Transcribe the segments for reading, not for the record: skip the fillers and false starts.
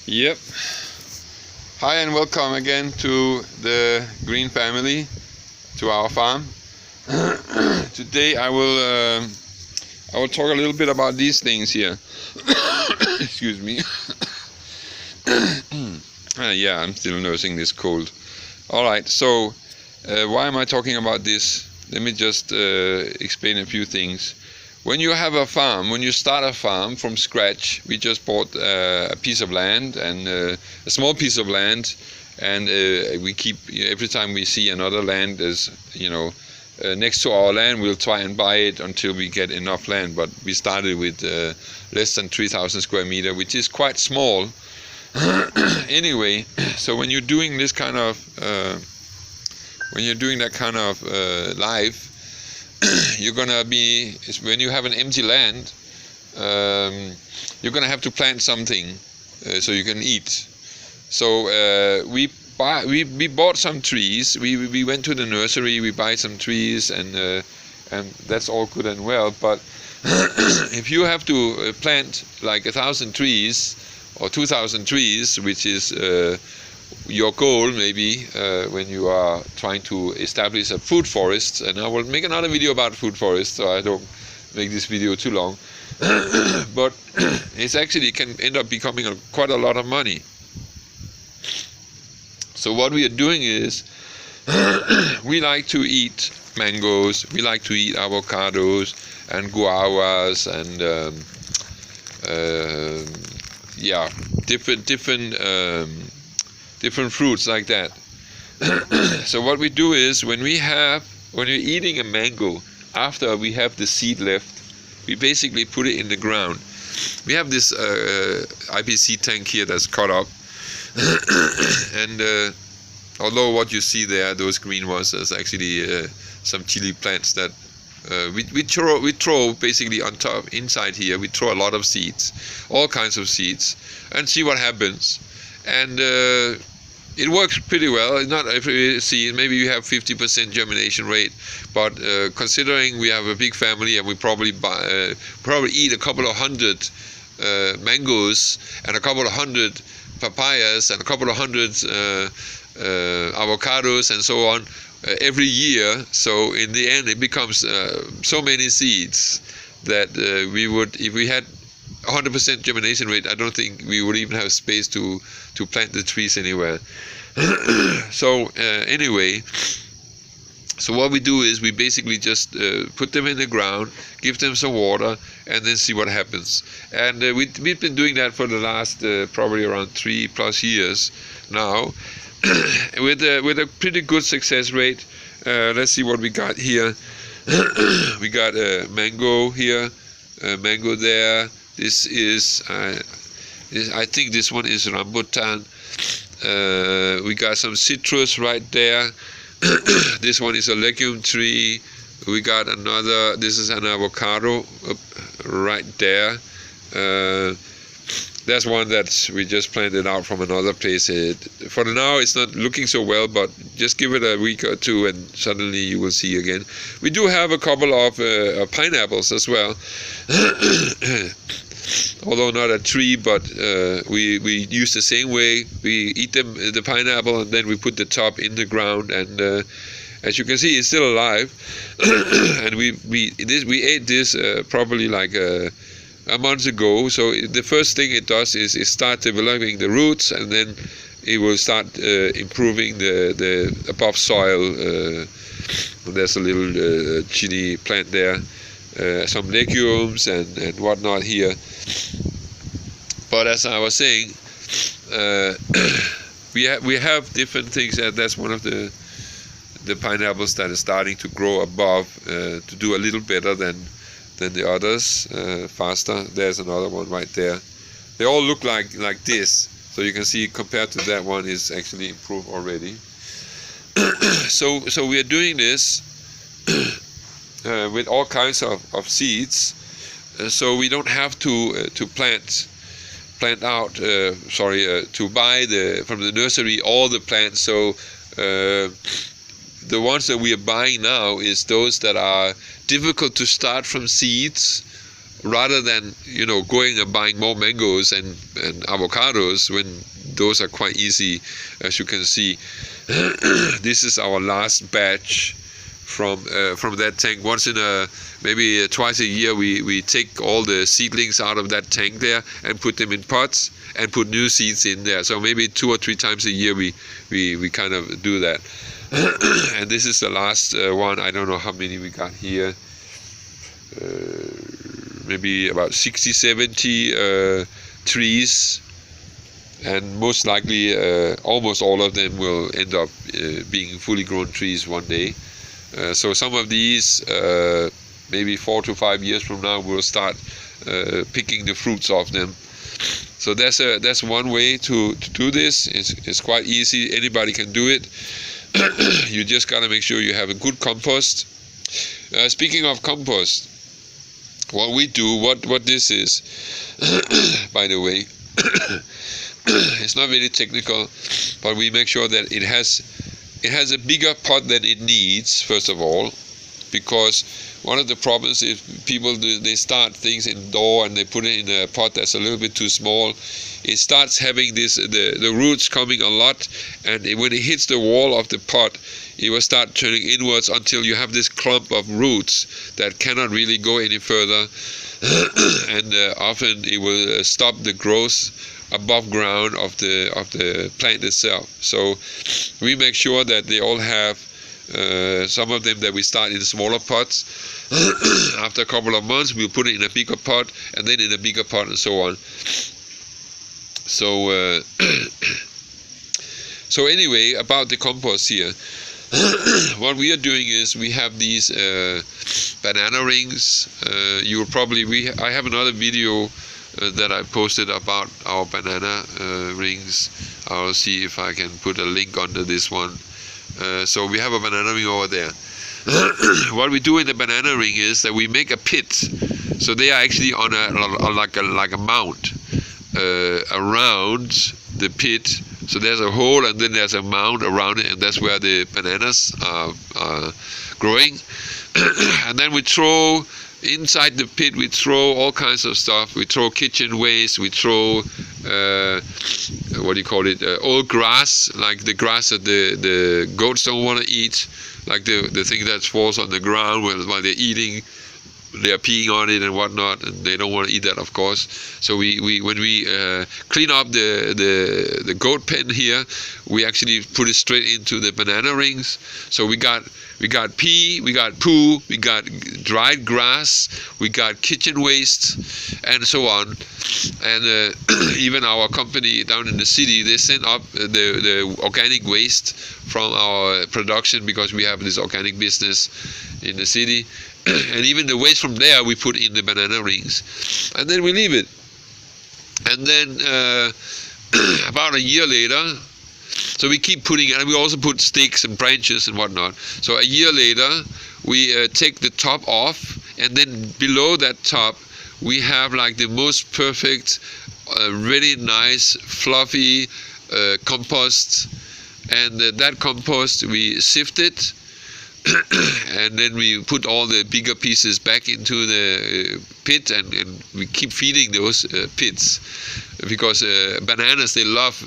Yep. Hi and welcome again to the green family, to our farm. Today I will talk a little bit about these things here. Excuse me. Yeah, I'm still nursing this cold. All right, so why am I talking about this? Let me just explain a few things. When you have a farm, when you start a farm from scratch, we just bought a piece of land, and a small piece of land, and we keep, every time we see another land as next to our land, we'll try and buy it until we get enough land. But we started with less than 3,000 square meter, which is quite small. Anyway, so when you're doing this kind of life, you're gonna be, when you have an empty land, you're gonna have to plant something so you can eat. So we bought some trees. We went to the nursery. We buy some trees, and that's all good and well. But if you have to plant like 1,000 trees or 2,000 trees, which is your goal maybe when you are trying to establish a food forest, and I will make another video about food forest, so I don't make this video too long. But it's actually can end up becoming quite a lot of money. So what we are doing is we like to eat mangoes, we like to eat avocados and guavas, and yeah, different fruits like that. So what we do is, when you're eating a mango, after we have the seed left, we basically put it in the ground. We have this IPC tank here that's cut up, and although what you see there, those green ones, is actually some chili plants that we throw basically on top, inside here. We throw a lot of seeds, all kinds of seeds, and see what happens. And it works pretty well. Not every seed, maybe you have 50% germination rate, but considering we have a big family and we probably eat a couple of hundred mangoes and a couple of hundred papayas and a couple of hundred avocados and so on every year. So in the end it becomes so many seeds that we would, if we had 100% germination rate, I don't think we would even have space to plant the trees anywhere. So anyway, so what we do is we basically just put them in the ground, give them some water, and then see what happens. And we've been doing that for the last probably around 3+ years now, with a pretty good success rate. Let's see what we got here. We got a mango here, a mango there. This is, I think this one is rambutan. We got some citrus right there. This one is a legume tree. We got another, this is an avocado right there. That's one that we just planted out from another place. For now it's not looking so well, but just give it a week or two and suddenly you will see again. We do have a couple of pineapples as well. Although not a tree, but we use the same way. We eat them, the pineapple, and then we put the top in the ground, and as you can see, it's still alive. And we ate this probably like a month ago. So the first thing it does is it start developing the roots, and then it will start improving the above soil. There's a little chili plant there. Some legumes and whatnot here. But as I was saying, we have different things. That's one of the pineapples that is starting to grow above, to do a little better than the others, faster. There's another one right there. They all look like this, so you can see compared to that one is actually improved already. So we are doing this with all kinds of seeds, so we don't have to plant out. To buy from the nursery all the plants. So the ones that we are buying now is those that are difficult to start from seeds, rather than going and buying more mangoes and avocados when those are quite easy, as you can see. This is our last batch from that tank. Once in maybe twice a year we take all the seedlings out of that tank there and put them in pots and put new seeds in there. So maybe 2 or 3 times a year we kind of do that. And this is the last one. I don't know how many we got here. Maybe about 60-70 trees, and most likely almost all of them will end up being fully grown trees one day. So some of these maybe 4 to 5 years from now we'll start picking the fruits off them. So that's one way to do this. It's quite easy, anybody can do it. You just gotta make sure you have a good compost. Speaking of compost, what we do, what this is, by the way, it's not really technical, but we make sure that it has a bigger pot than it needs, first of all, because one of the problems is people they start things indoor and they put it in a pot that's a little bit too small. It starts having the roots coming a lot, and when it hits the wall of the pot, it will start turning inwards until you have this clump of roots that cannot really go any further, and often it will stop the growth above ground of the plant itself. So we make sure that they all have some of them that we start in smaller pots. After a couple of months we'll put it in a bigger pot, and then in a bigger pot, and so on. So so anyway, about the compost here, what we are doing is we have these banana rings. I have another video that I posted about our banana rings. I'll see if I can put a link under this one. So we have a banana ring over there. What we do in the banana ring is that we make a pit. So they are actually on like a mound around the pit. So there's a hole, and then there's a mound around it, and that's where the bananas are growing. And then we throw inside the pit, we throw all kinds of stuff. We throw kitchen waste, we throw old grass, like the grass that the goats don't want to eat, like the thing that falls on the ground while they're eating. They're peeing on it and whatnot, and they don't want to eat that, of course. So when we clean up the goat pen here, we actually put it straight into the banana rings. So we got pee, we got poo, we got dried grass, we got kitchen waste, and so on. And even our company down in the city, they send up the organic waste from our production, because we have this organic business in the city. And even the waste from there we put in the banana rings, and then we leave it. And then about a year later, so we keep putting it, and we also put sticks and branches and whatnot. So a year later we take the top off, and then below that top we have like the most perfect, really nice fluffy compost. And that compost we sift it, and then we put all the bigger pieces back into the pit, and we keep feeding those pits, because bananas, they love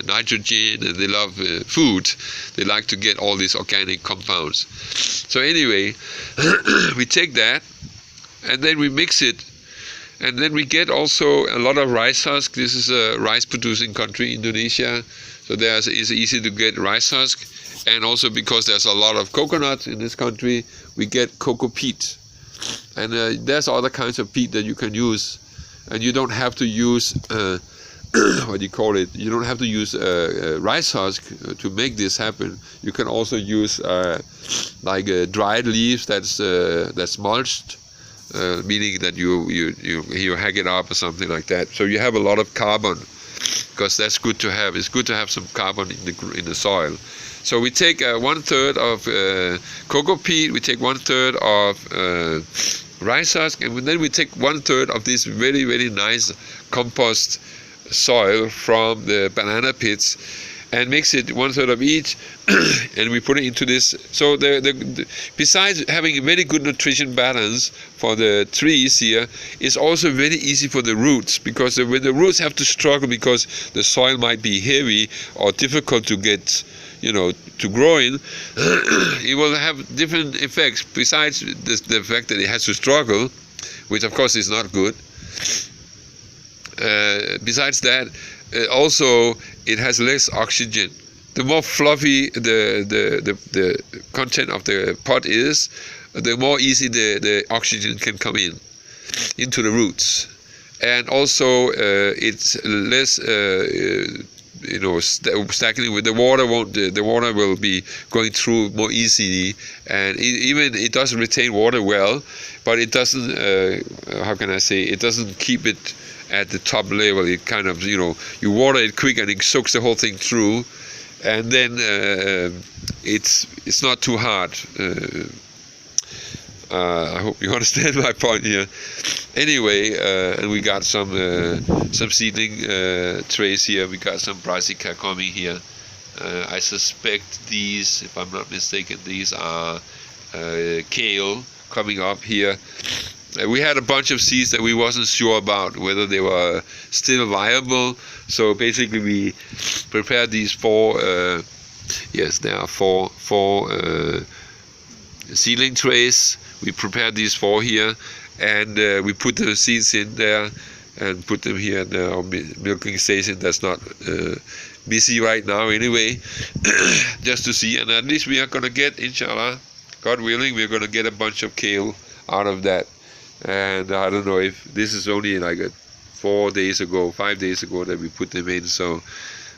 nitrogen, and they love food. They like to get all these organic compounds. So anyway, we take that and then we mix it, and then we get also a lot of rice husk. This is a rice producing country, Indonesia, so it's easy to get rice husk. And also because there's a lot of coconuts in this country, we get cocoa peat. And there's other kinds of peat that you can use. And you don't have to use, you don't have to use rice husk to make this happen. You can also use dried leaves that's mulched, meaning that you hack it up or something like that. So you have a lot of carbon, because that's good to have. It's good to have some carbon in the soil. So we take 1/3 of cocoa peat, we take 1/3 of rice husk, and then we take 1/3 of this very, very nice compost soil from the banana pits, and mix it 1/3 of each, and we put it into this. So besides having a very good nutrition balance for the trees here, it's also very easy for the roots, because when the roots have to struggle because the soil might be heavy or difficult to get, to grow in, it will have different effects besides the fact that it has to struggle, which of course is not good. Besides that, also it has less oxygen. The more fluffy the content of the pot is, the more easy the oxygen can come into the roots, and also it's less stacking with the water. The water will be going through more easily, and it does retain water well, but it doesn't it doesn't keep it at the top level. It kind of, you water it quick and it soaks the whole thing through, and then it's not too hard. I hope you understand my point here. Anyway, and we got some seedling trays here. We got some brassica coming here. I suspect these, if I'm not mistaken, these are kale coming up here. We had a bunch of seeds that we wasn't sure about whether they were still viable. So basically we prepared these four, yes, there are four seedling trays. We prepared these four here, and we put the seeds in there and put them here in our milking station. That's not busy right now anyway, just to see. And at least we are going to get, inshallah, God willing, we're going to get a bunch of kale out of that. And I don't know if this is only like 5 days ago that we put them in, so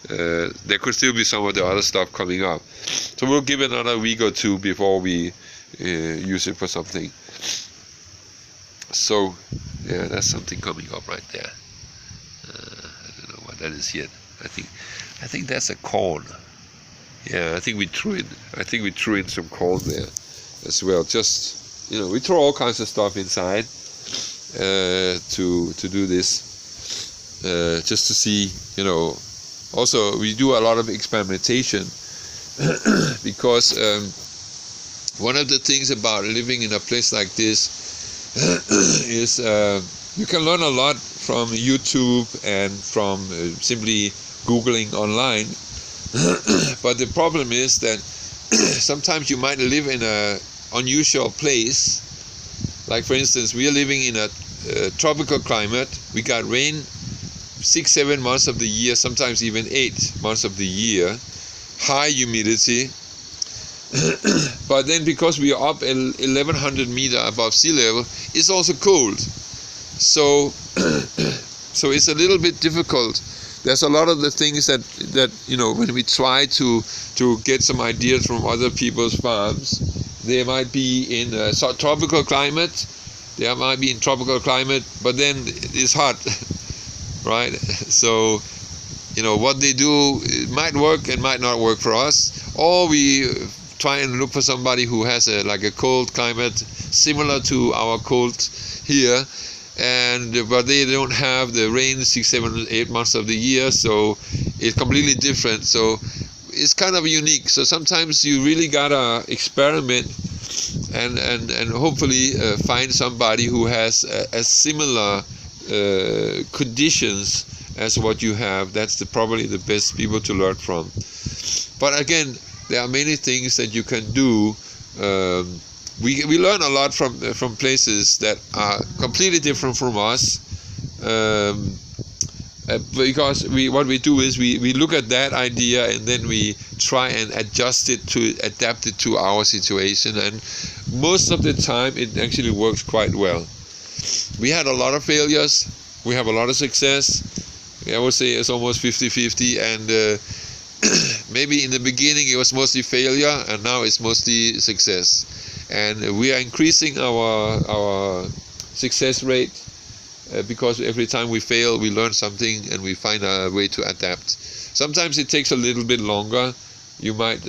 there could still be some of the other stuff coming up. So we'll give it another week or two before we use it for something. So yeah, that's something coming up right there. I don't know what that is yet. I think that's a corn. Yeah, I think we threw in some corn there as well. Just, we throw all kinds of stuff inside to do this, just to see, Also, we do a lot of experimentation because one of the things about living in a place like this is you can learn a lot from YouTube and from simply Googling online. But the problem is that sometimes you might live in a unusual place. Like, for instance, we are living in a tropical climate. We got rain 6-7 months of the year, sometimes even 8 months of the year, high humidity. But then because we are up 1100 meters above sea level, it's also cold. So so it's a little bit difficult. There's a lot of the things that when we try to get some ideas from other people's farms, they might be in a tropical climate. They might be in tropical climate, but then it's hot, right? So what they do, it might work and might not work for us. Or we try and look for somebody who has a cold climate similar to our cold here, but they don't have the rain 6, 7, 8 months of the year, so it's completely different. So it's kind of unique. So sometimes you really gotta experiment and hopefully find somebody who has a similar conditions as what you have. That's probably the best people to learn from. But again, there are many things that you can do. We learn a lot from places that are completely different from us, because what we do is we look at that idea and then we try and adapt it to our situation, and most of the time it actually works quite well. We had a lot of failures, we have a lot of success. I would say it's almost 50-50, and maybe in the beginning it was mostly failure, and now it's mostly success. And we are increasing our success rate because every time we fail, we learn something and we find a way to adapt. Sometimes it takes a little bit longer. You might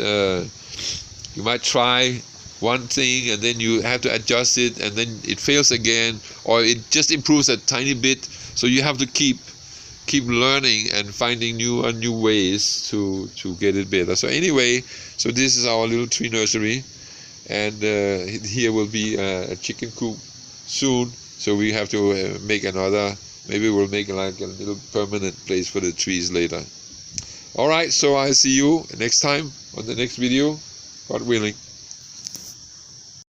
try one thing and then you have to adjust it, and then it fails again, or it just improves a tiny bit. So you have to keep keep learning and finding new ways to get it better. So anyway, so this is our little tree nursery, and here will be a chicken coop soon. So we have to make another. Maybe we'll make like a little permanent place for the trees later. All right, so I'll see you next time on the next video, God willing.